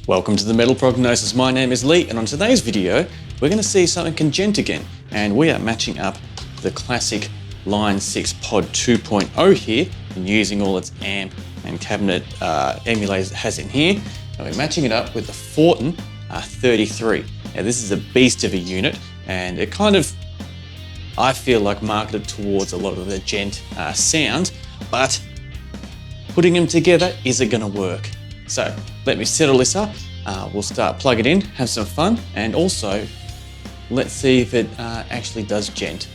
Welcome to the Metal Prognosis. My name is Lee, and on today's video, we're going to see something can Djent again. And we are matching up the classic Line6 Pod 2.0 here, and using all its amp and cabinet emulators it has in here. And we're matching it up with the Fortin 33. Now this is a beast of a unit, and it kind of, I feel like, marketed towards a lot of the Djent sound, but putting them together, is it going to work? So let me settle this up, we'll start plug it in, have some fun, and also let's see if it actually does Djent.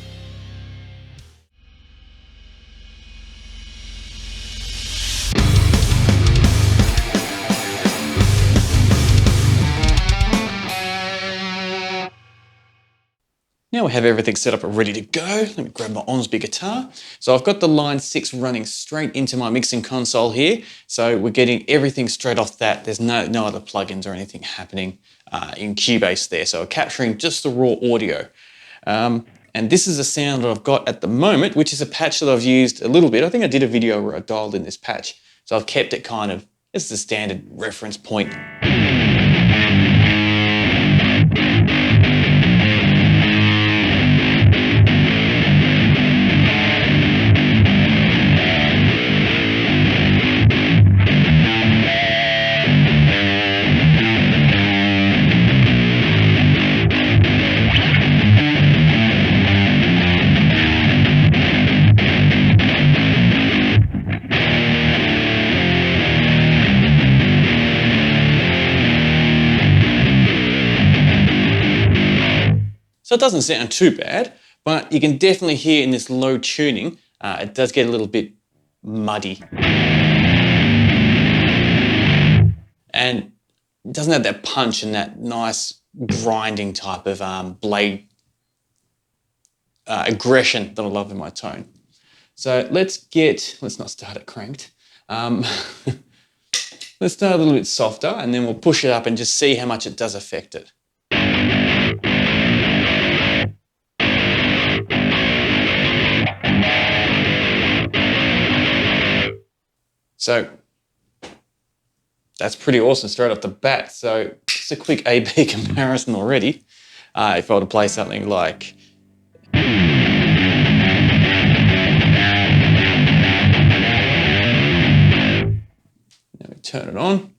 Now we have everything set up and ready to go. Let me grab my Onsby guitar. So I've got the Line6 running straight into my mixing console here. So we're getting everything straight off that. There's no other plugins or anything happening in Cubase there. So we're capturing just the raw audio. And this is a sound that I've got at the moment, which is a patch that I've used a little bit. I think I did a video where I dialed in this patch. So I've kept it kind of, it's the standard reference point. So it doesn't sound too bad, but you can definitely hear in this low tuning, it does get a little bit muddy. And it doesn't have that punch and that nice grinding type of blade aggression that I love in my tone. So let's not start it cranked. Let's start a little bit softer, and then we'll push it up and just see how much it does affect it. So that's pretty awesome straight off the bat. So just a quick A-B comparison already. If I were to play something like, let me turn it on.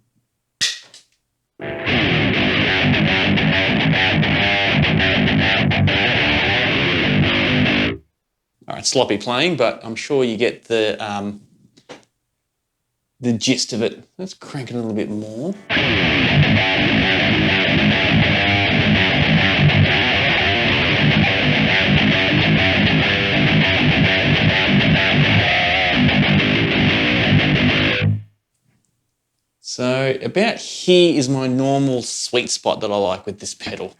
All right, sloppy playing, but I'm sure you get the gist of it. Let's crank it a little bit more. So about here is my normal sweet spot that I like with this pedal.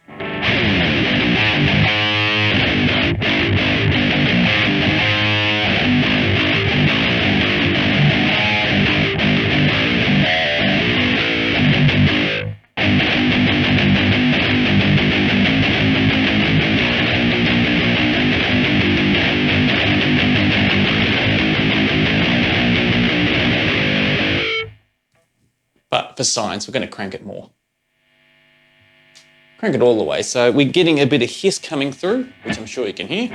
But for science, we're going to crank it more. Crank it all the way. So we're getting a bit of hiss coming through, which I'm sure you can hear.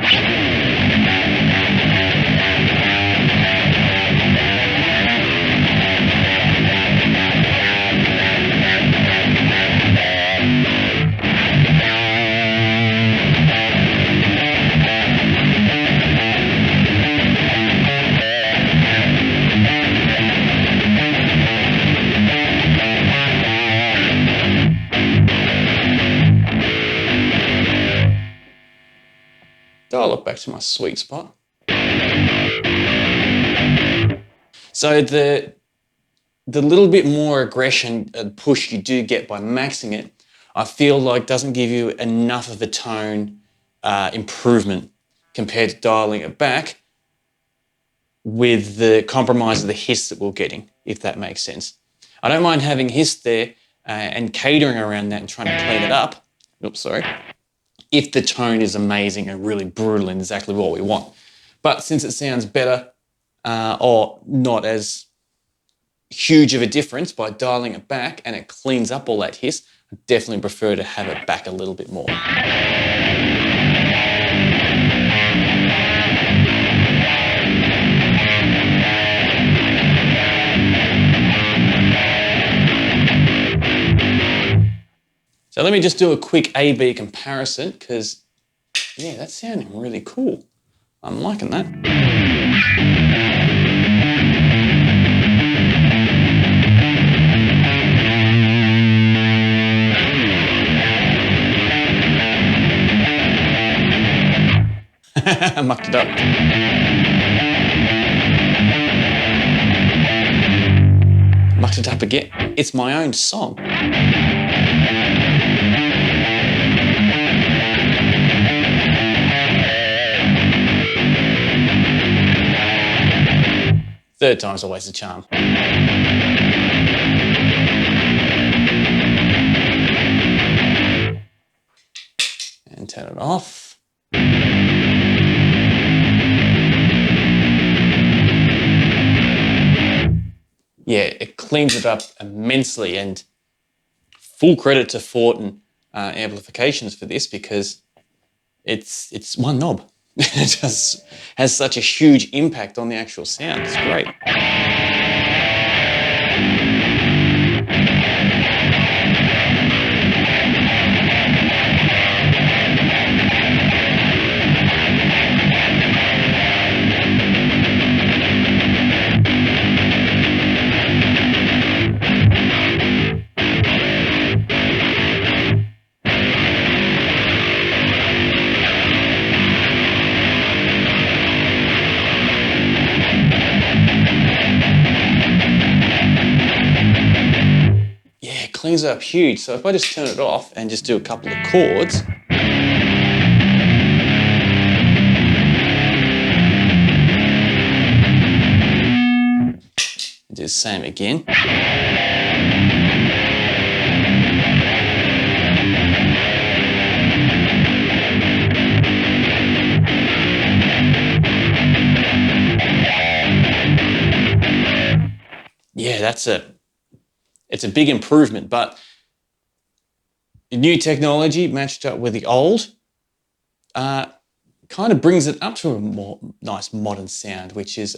Dial it back to my sweet spot. So the little bit more aggression and push you do get by maxing it, I feel like doesn't give you enough of a tone improvement compared to dialing it back with the compromise of the hiss that we're getting, if that makes sense. I don't mind having hiss there and catering around that and trying to clean it up. Oops, sorry. If the tone is amazing and really brutal and exactly what we want. But since it sounds better or not as huge of a difference by dialing it back and it cleans up all that hiss. I definitely prefer to have it back a little bit more. So let me just do a quick A/B comparison because, yeah, that's sounding really cool. I'm liking that. I mucked it up. Mucked it up again. It's my own song. Third time's always the charm. And turn it off. Yeah, it cleans it up immensely, and full credit to Fortin amplifications for this because it's one knob. It just has such a huge impact on the actual sound. It's great. Cleans it up huge. So if I just turn it off and just do a couple of chords, do the same again. Yeah, it's a big improvement, but the new technology matched up with the old kind of brings it up to a more nice modern sound, which is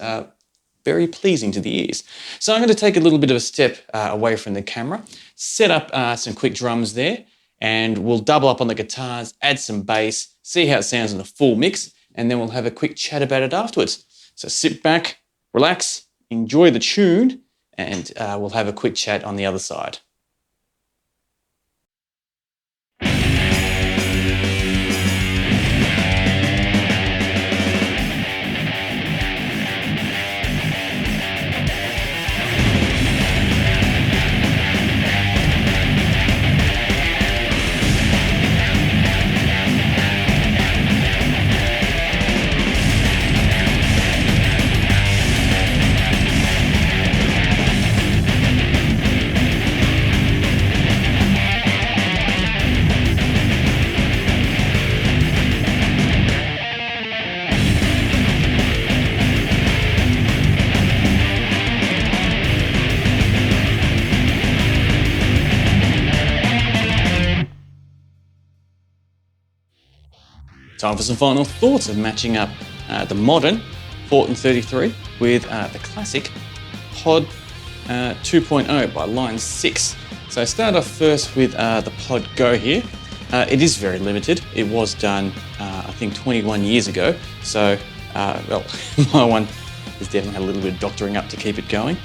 very pleasing to the ears. So I'm going to take a little bit of a step away from the camera, set up some quick drums there, and we'll double up on the guitars, add some bass, see how it sounds in a full mix, and then we'll have a quick chat about it afterwards. So sit back, relax, enjoy the tune, and we'll have a quick chat on the other side. Time for some final thoughts of matching up the modern Fortin 33 with the classic Pod 2.0 by Line6. So start off first with the Pod Go here. It is very limited. It was done, I think, 21 years ago. So, well, my one has definitely had a little bit of doctoring up to keep it going.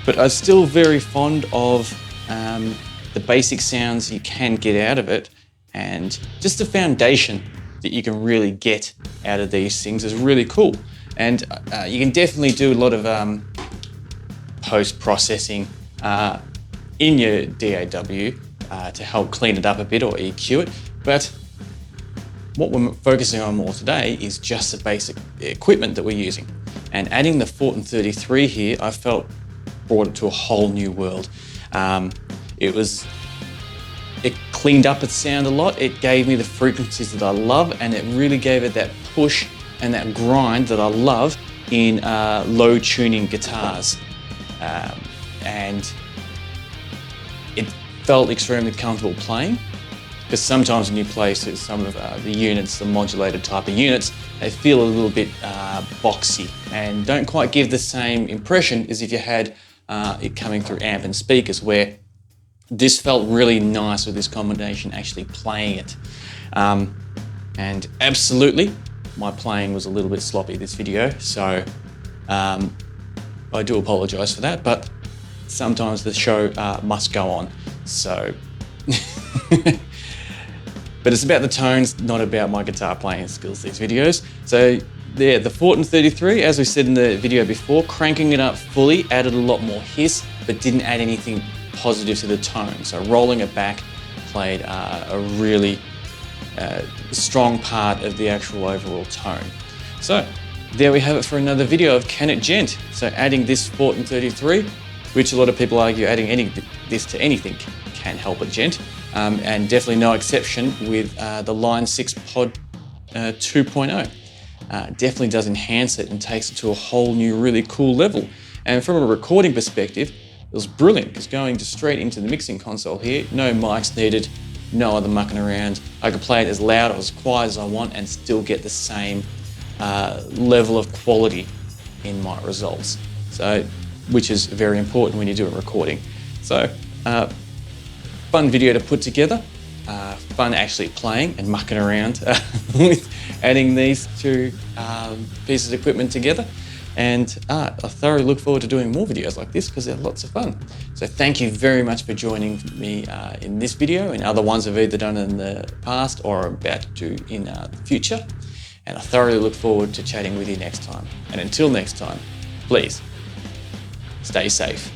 But I'm still very fond of the basic sounds you can get out of it, and just the foundation that you can really get out of these things is really cool. And you can definitely do a lot of post-processing in your DAW to help clean it up a bit or EQ it. But what we're focusing on more today is just the basic equipment that we're using. And adding the Fortin 33 here, I felt brought it to a whole new world. It cleaned up its sound a lot. It gave me the frequencies that I love, and it really gave it that push and that grind that I love in low tuning guitars. and it felt extremely comfortable playing. Because sometimes when you play some of the units, the modulated type of units, they feel a little bit boxy and don't quite give the same impression as if you had it coming through amp and speakers, where this felt really nice with this combination actually playing it. And absolutely, my playing was a little bit sloppy this video, so I do apologise for that, but sometimes the show must go on, so... But it's about the tones, not about my guitar playing skills, these videos. So there, the Fortin 33, as we said in the video before, cranking it up fully, added a lot more hiss, but didn't add anything positive to the tone. So rolling it back played a really strong part of the actual overall tone. So there we have it for another video of Can It Djent. So adding this Fortin 33, which a lot of people argue adding this to anything can help a djent. And definitely no exception with the Line6 Pod 2.0. Definitely does enhance it and takes it to a whole new really cool level. And from a recording perspective, it was brilliant because going just straight into the mixing console here, no mics needed, no other mucking around. I could play it as loud or as quiet as I want and still get the same level of quality in my results. So, which is very important when you're doing recording. So, fun video to put together, fun actually playing and mucking around with adding these two pieces of equipment together. And I thoroughly look forward to doing more videos like this because they're lots of fun. So thank you very much for joining me in this video, and other ones I've either done in the past or are about to do in the future. And I thoroughly look forward to chatting with you next time. And until next time, please stay safe.